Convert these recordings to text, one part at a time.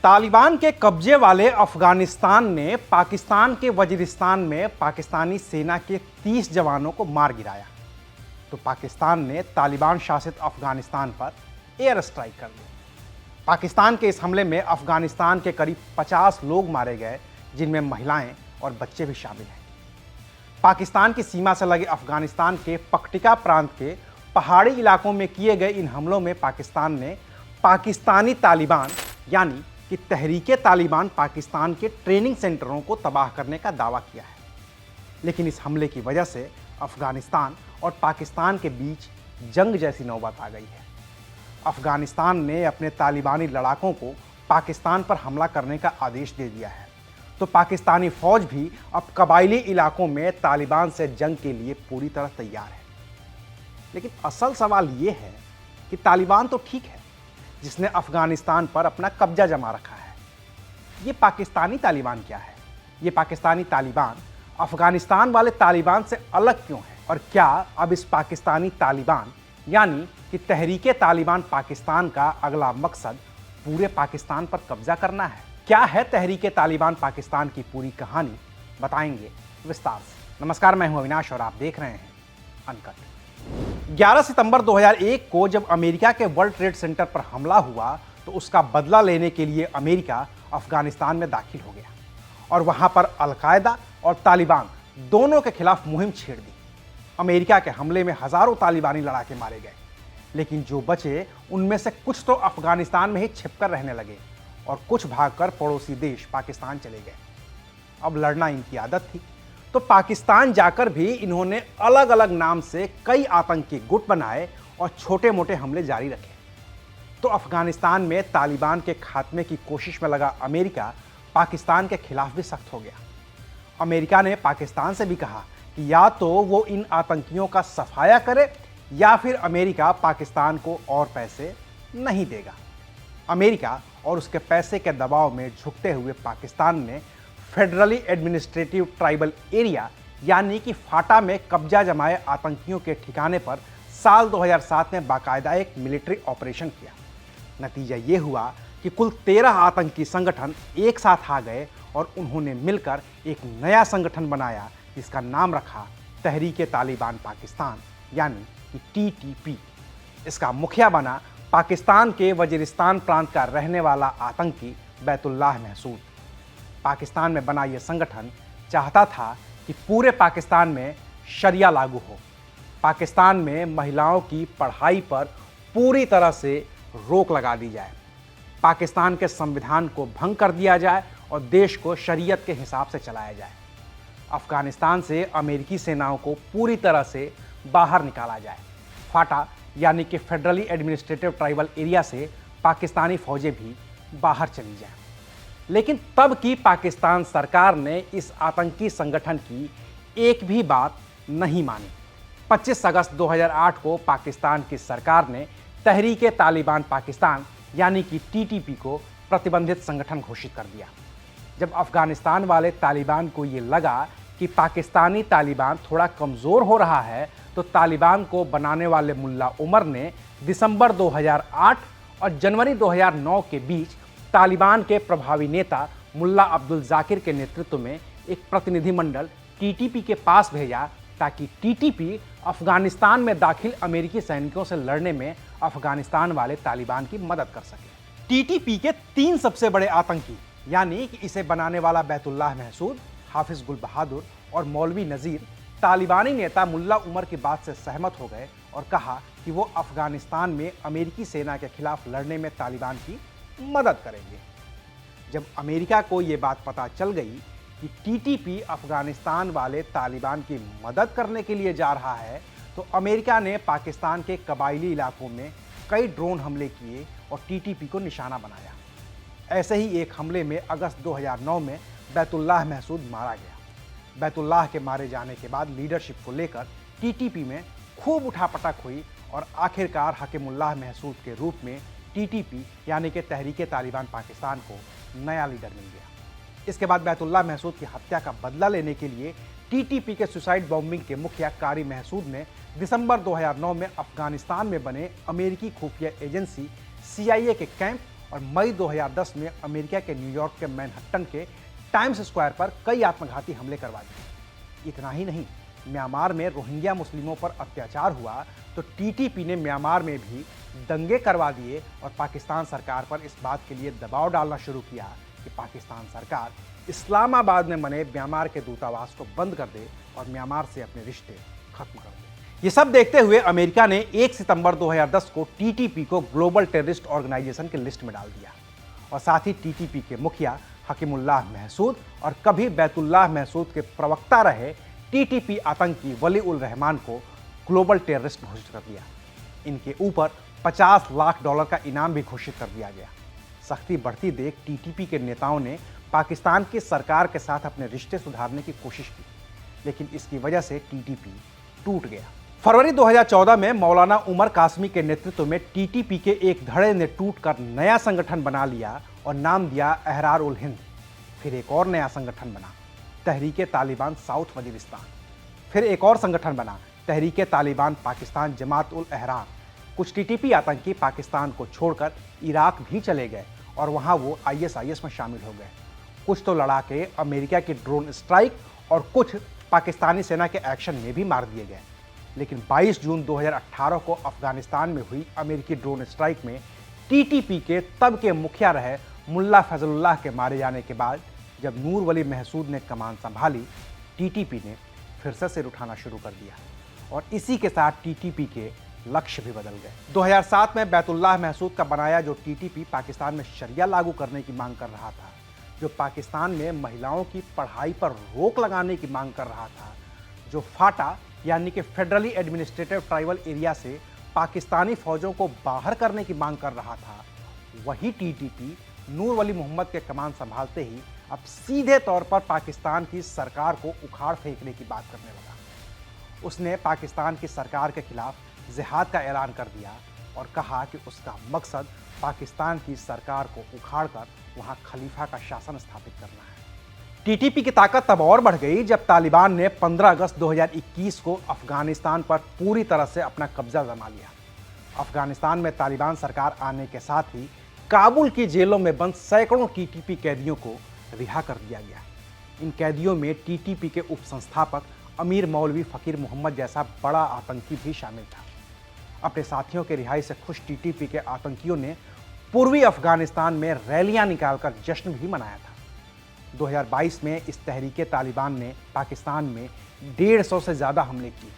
तालिबान के कब्जे वाले अफगानिस्तान ने पाकिस्तान के वजीरिस्तान में पाकिस्तानी सेना के 30 जवानों को मार गिराया, तो पाकिस्तान ने तालिबान शासित अफगानिस्तान पर एयर स्ट्राइक कर दिया। पाकिस्तान के इस हमले में अफगानिस्तान के करीब 50 लोग मारे गए, जिनमें महिलाएं और बच्चे भी शामिल हैं। पाकिस्तान की सीमा से लगे अफगानिस्तान के पक्टिका प्रांत के पहाड़ी इलाकों में किए गए इन हमलों में पाकिस्तान ने पाकिस्तानी तालिबान यानी कि तहरीके तालिबान पाकिस्तान के ट्रेनिंग सेंटरों को तबाह करने का दावा किया है। लेकिन इस हमले की वजह से अफगानिस्तान और पाकिस्तान के बीच जंग जैसी नौबत आ गई है। अफगानिस्तान ने अपने तालिबानी लड़ाकों को पाकिस्तान पर हमला करने का आदेश दे दिया है, तो पाकिस्तानी फौज भी अब कबायली इलाकों में तालिबान से जंग के लिए पूरी तरह तैयार है। लेकिन असल सवाल ये है कि तालिबान तो ठीक है, जिसने अफगानिस्तान पर अपना कब्जा जमा रखा है। ये पाकिस्तानी तालिबान क्या है? ये पाकिस्तानी तालिबान अफगानिस्तान वाले तालिबान से अलग क्यों है? और क्या अब इस पाकिस्तानी तालिबान यानी कि तहरीके तालिबान पाकिस्तान का अगला मकसद पूरे पाकिस्तान पर कब्जा करना है? क्या है तहरीके तालिबान पाकिस्तान की पूरी कहानी, बताएंगे विस्तार से। नमस्कार, मैं हूं अविनाश और आप देख रहे हैं अनकट। 11 सितंबर 2001 को जब अमेरिका के वर्ल्ड ट्रेड सेंटर पर हमला हुआ, तो उसका बदला लेने के लिए अमेरिका अफगानिस्तान में दाखिल हो गया और वहां पर अलकायदा और तालिबान दोनों के खिलाफ मुहिम छेड़ दी। अमेरिका के हमले में हजारों तालिबानी लड़ाके मारे गए, लेकिन जो बचे उनमें से कुछ तो अफगानिस्तान में ही छिपकर रहने लगे और कुछ भागकर पड़ोसी देश पाकिस्तान चले गए। अब लड़ना इनकी आदत थी, तो पाकिस्तान जाकर भी इन्होंने अलग अलग नाम से कई आतंकी गुट बनाए और छोटे मोटे हमले जारी रखे। तो अफगानिस्तान में तालिबान के खात्मे की कोशिश में लगा अमेरिका पाकिस्तान के खिलाफ भी सख्त हो गया। अमेरिका ने पाकिस्तान से भी कहा कि या तो वो इन आतंकियों का सफाया करे या फिर अमेरिका पाकिस्तान को और पैसे नहीं देगा। अमेरिका और उसके पैसे के दबाव में झुकते हुए पाकिस्तान ने फेडरली एडमिनिस्ट्रेटिव ट्राइबल एरिया यानी कि फाटा में कब्जा जमाए आतंकियों के ठिकाने पर साल 2007 में बाकायदा एक मिलिट्री ऑपरेशन किया। नतीजा ये हुआ कि कुल 13 आतंकी संगठन एक साथ आ गए और उन्होंने मिलकर एक नया संगठन बनाया, जिसका नाम रखा तहरीके तालिबान पाकिस्तान यानी कि TTP। इसका मुखिया बना पाकिस्तान के वजीरिस्तान प्रांत का रहने वाला आतंकी बैतुल्लाह महसूद। पाकिस्तान में बना यह संगठन चाहता था कि पूरे पाकिस्तान में शरिया लागू हो, पाकिस्तान में महिलाओं की पढ़ाई पर पूरी तरह से रोक लगा दी जाए, पाकिस्तान के संविधान को भंग कर दिया जाए और देश को शरीयत के हिसाब से चलाया जाए। अफगानिस्तान से अमेरिकी सेनाओं को पूरी तरह से बाहर निकाला जाए। फाटा यानी कि फेडरली एडमिनिस्ट्रेटिव ट्राइबल एरिया से पाकिस्तानी फौजें भी बाहर चली जाएं। लेकिन तब की पाकिस्तान सरकार ने इस आतंकी संगठन की एक भी बात नहीं मानी। 25 अगस्त 2008 को पाकिस्तान की सरकार ने तहरीके तालिबान पाकिस्तान यानी कि TTP को प्रतिबंधित संगठन घोषित कर दिया। जब अफगानिस्तान वाले तालिबान को ये लगा कि पाकिस्तानी तालिबान थोड़ा कमज़ोर हो रहा है, तो तालिबान को बनाने वाले मुल्ला उमर ने दिसंबर 2008 और जनवरी 2009 के बीच तालिबान के प्रभावी नेता मुल्ला अब्दुल जाकिर के नेतृत्व में एक प्रतिनिधिमंडल TTP के पास भेजा, ताकि TTP अफगानिस्तान में दाखिल अमेरिकी सैनिकों से लड़ने में अफगानिस्तान वाले तालिबान की मदद कर सके। TTP के 3 सबसे बड़े आतंकी यानी कि इसे बनाने वाला बैतुल्लाह महसूद, हाफिज गुल बहादुर और मौलवी नज़ीर तालिबानी नेता मुल्ला उमर की बात से सहमत हो गए और कहा कि वो अफगानिस्तान में अमेरिकी सेना के खिलाफ लड़ने में तालिबान की मदद करेंगे। जब अमेरिका को ये बात पता चल गई कि TTP अफगानिस्तान वाले तालिबान की मदद करने के लिए जा रहा है, तो अमेरिका ने पाकिस्तान के कबायली इलाकों में कई ड्रोन हमले किए और TTP को निशाना बनाया। ऐसे ही एक हमले में अगस्त 2009 में बैतुल्लाह महसूद मारा गया। बैतुल्लाह के मारे जाने के बाद लीडरशिप को लेकर TTP में खूब उठापटक हुई और आखिरकार हकीमुल्लाह महसूद के रूप में TTP यानी कि तहरीके तालिबान पाकिस्तान को नया लीडर मिल गया। इसके बाद बैतुल्लाह महसूद की हत्या का बदला लेने के लिए TTP के सुसाइड बॉम्बिंग के मुखिया कारी महसूद ने दिसंबर 2009 में अफगानिस्तान में बने अमेरिकी खुफिया एजेंसी CIA के कैंप और मई 2010 में अमेरिका के न्यूयॉर्क के मैनहट्टन के टाइम्स स्क्वायर पर कई आत्मघाती हमले करवा दिए। इतना ही नहीं, म्यांमार में रोहिंग्या मुस्लिमों पर अत्याचार हुआ तो टीटीपी ने म्यांमार में भी दंगे करवा दिए और पाकिस्तान सरकार पर इस बात के लिए दबाव डालना शुरू किया कि पाकिस्तान सरकार इस्लामाबाद में बने म्यांमार के दूतावास को बंद कर दे और म्यांमार से अपने रिश्ते खत्म कर दे। ये सब देखते हुए अमेरिका ने 1 सितंबर 2010 को टीटीपी को ग्लोबल टेररिस्ट ऑर्गेनाइजेशन की लिस्ट में डाल दिया और साथ ही टीटीपी के मुखिया हकीमुल्लाह महसूद और कभी बैतुल्लाह महसूद के प्रवक्ता रहे टीटीपी आतंकी वली उल रहमान को ग्लोबल टेररिस्ट घोषित कर दिया। इनके ऊपर $50 लाख का इनाम भी घोषित कर दिया गया। सख्ती बढ़ती देख टीटीपी के नेताओं ने पाकिस्तान की सरकार के साथ अपने रिश्ते सुधारने की कोशिश की, लेकिन इसकी वजह से टीटीपी टूट गया। फरवरी 2014 में मौलाना उमर कासमी के नेतृत्व में टीटीपी के एक धड़े ने टूटकर नया संगठन बना लिया और नाम दिया अहरार उल हिंद। फिर एक और नया संगठन बना, तहरीके तालिबान साउथ वजीरिस्तान। फिर एक और संगठन बना, तहरीके तालिबान पाकिस्तान जमात उल अहरार। कुछ टीटीपी आतंकी पाकिस्तान को छोड़कर इराक भी चले गए और वहां वो आईएसआईएस में शामिल हो गए। कुछ तो लड़ाके अमेरिका की ड्रोन स्ट्राइक और कुछ पाकिस्तानी सेना के एक्शन में भी मार दिए गए। लेकिन 22 जून 2018 को अफगानिस्तान में हुई अमेरिकी ड्रोन स्ट्राइक में टीटीपी के तब के मुखिया रहे मुल्ला फजलुल्लाह के मारे जाने के बाद जब नूर वली महसूद ने कमान संभाली, टीटीपी ने फिर से सिर उठाना शुरू कर दिया और इसी के साथ टीटीपी के लक्ष्य भी बदल गए। 2007 में बैतुल्लाह महसूद का बनाया जो टीटीपी पाकिस्तान में शरिया लागू करने की मांग कर रहा था, जो पाकिस्तान में महिलाओं की पढ़ाई पर रोक लगाने की मांग कर रहा था, जो फाटा यानी कि फेडरली एडमिनिस्ट्रेटिव ट्राइबल एरिया से पाकिस्तानी फौजों को बाहर करने की मांग कर रहा था, वही टीटीपी नूर वली मोहम्मद के कमान संभालते ही अब सीधे तौर पर पाकिस्तान की सरकार को उखाड़ फेंकने की बात करने लगा। उसने पाकिस्तान की सरकार के खिलाफ जिहाद का ऐलान कर दिया और कहा कि उसका मकसद पाकिस्तान की सरकार को उखाड़कर वहां खलीफा का शासन स्थापित करना है। टीटीपी की ताकत तब और बढ़ गई जब तालिबान ने 15 अगस्त 2021 को अफगानिस्तान पर पूरी तरह से अपना कब्जा जमा लिया। अफगानिस्तान में तालिबान सरकार आने के साथ ही काबुल की जेलों में बंद सैकड़ों टीटीपी कैदियों को रिहा कर दिया गया। इन कैदियों में टीटीपी के उपसंस्थापक अमीर मौलवी फ़कीर मोहम्मद जैसा बड़ा आतंकी भी शामिल था। अपने साथियों के रिहाई से खुश टीटीपी के आतंकियों ने पूर्वी अफगानिस्तान में रैलियां निकालकर जश्न भी मनाया था। 2022 में इस तहरीके तालिबान ने पाकिस्तान में 150 से ज़्यादा हमले किए।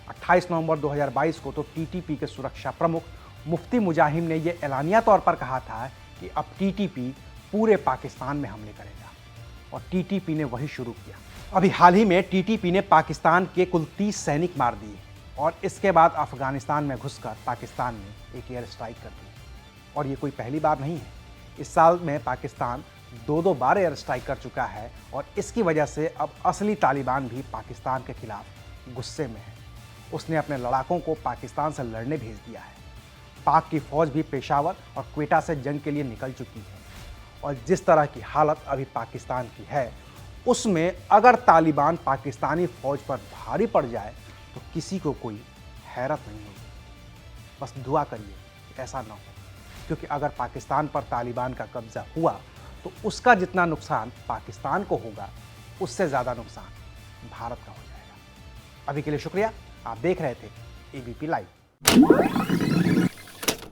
28 नवंबर 2022 को तो टीटीपी के सुरक्षा प्रमुख मुफ्ती मुजाहिम ने यह एलानिया तौर पर कहा था कि अब टीटीपी पूरे पाकिस्तान में हमले करेगा और टीटीपी ने वही शुरू किया। अभी हाल ही में टीटीपी ने पाकिस्तान के कुल 30 सैनिक मार दिए और इसके बाद अफगानिस्तान में घुसकर पाकिस्तान ने एक एयर स्ट्राइक कर दी। और ये कोई पहली बार नहीं है। इस साल में पाकिस्तान 2 बार एयर स्ट्राइक कर चुका है और इसकी वजह से अब असली तालिबान भी पाकिस्तान के खिलाफ गुस्से में है। उसने अपने लड़ाकों को पाकिस्तान से लड़ने भेज दिया है। पाक की फौज भी पेशावर और क्वेटा से जंग के लिए निकल चुकी है और जिस तरह की हालत अभी पाकिस्तान की है, उसमें अगर तालिबान पाकिस्तानी फौज पर भारी पड़ जाए तो किसी को कोई हैरत नहीं होगी। बस दुआ करिए कि ऐसा ना हो, क्योंकि अगर पाकिस्तान पर तालिबान का कब्जा हुआ तो उसका जितना नुकसान पाकिस्तान को होगा, उससे ज़्यादा नुकसान भारत का हो जाएगा। अभी के लिए शुक्रिया। आप देख रहे थे एबीपी लाइव।